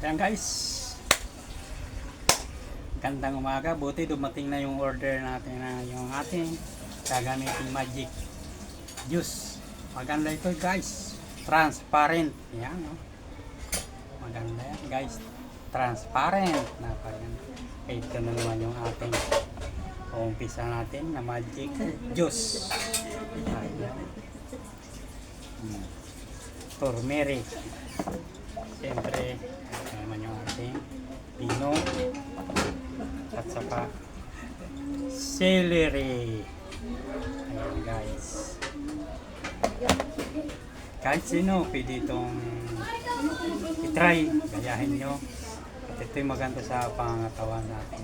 Ayan guys, gandang umaga. Buti dumating na yung order natin na yung ating gagamitin magic juice. Maganda ito guys, transparent. Yan, no? Maganda yan guys, transparent. Napaganda. Ito na naman yung ating umpisa natin na magic juice. Ayan. Turmeric. Siyempre, ito naman yung ating pino at saka celery. Ayan guys. Kahit sino pwede itong i-try, gayahin nyo. At ito'y maganda sa pangangatawan natin.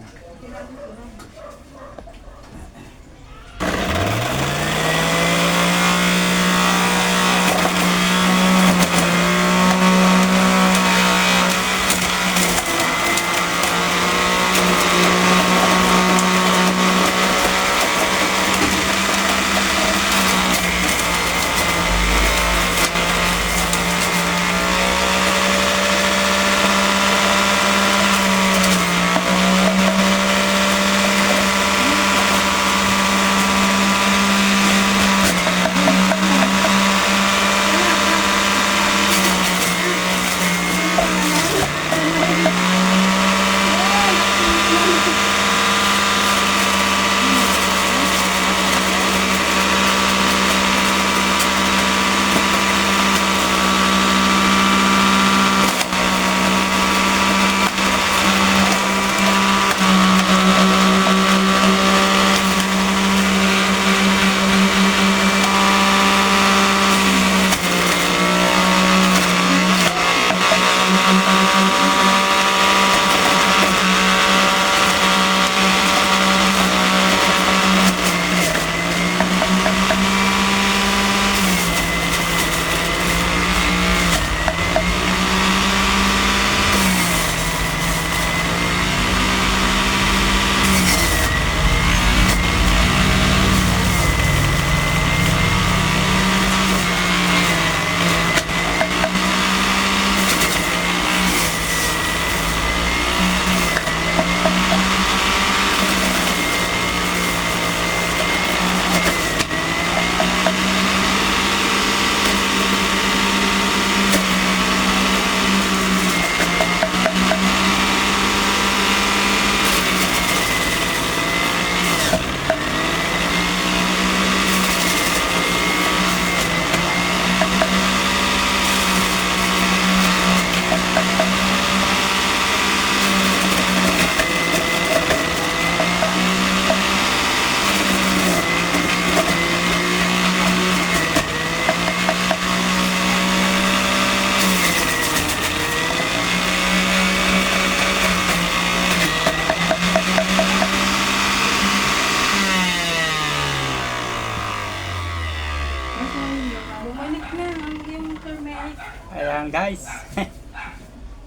Ayan guys.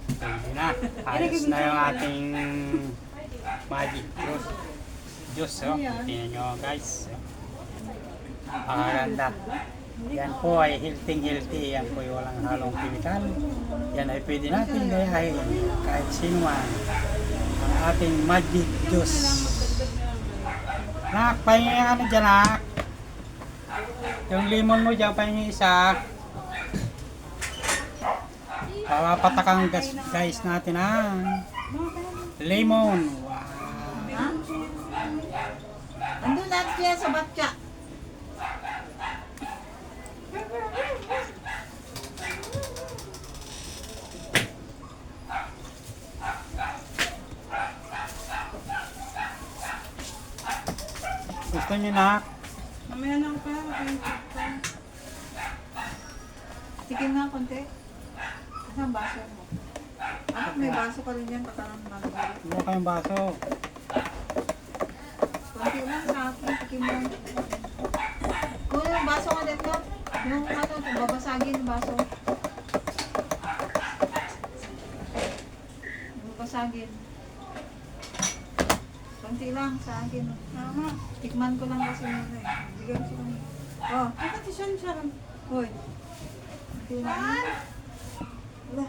Pwede na. Ayos na yung ating magic juice. Oh. Tingnan nyo guys. Napakaganda. Yan po ay healthy. Yan po ay walang halong chemical. Yan ay pwede natin gayahin kahit sino man. Ang ating magic juice. Nak, pahingi ano dyan nak? Yung lemon mo dyan, pahingi isa. Papatakang guys natin ang lemon. Wow. Andun natin siya sa batya. Gusto niyo na? Mamaya na ako pa. Tikim nga konti. Saan baso mo? Anak, may baso ka rin yan. Patarang magalit. Ano kayong baso? Konti lang sa akin. Tikim lang. Kung yung baso ka dito, yung ano, babasagin yung baso. Babasagin. Konti lang sa akin. Mama, tikman ko lang kasi yun eh. Bigyan ko lang. Oh, ito siya. Hoy. Konti lang. Wala.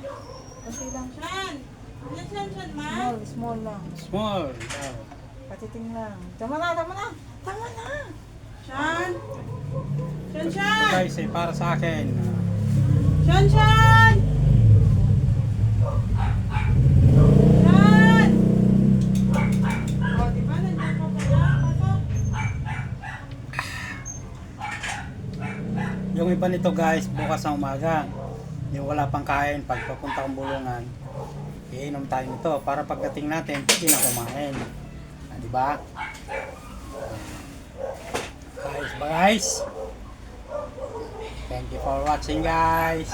Kasi lang. Shan! Ano Shan, ma? Small lang. Small. Oh. Patiting lang. Tama na, tama na. Tama na. Shan! Shan, Ito Shan! guys, ay para sa akin. Shan, Shan! Shan! O, di ba? Nandiyan ka pala. Pasok. Yung iba nito guys, bukas ng umaga. Yung wala pang kain, pag papunta kong bulungan, iinom tayo nito para pagdating natin, hindi na kumain. Ah, di ba? Guys, bye guys. Thank you for watching guys.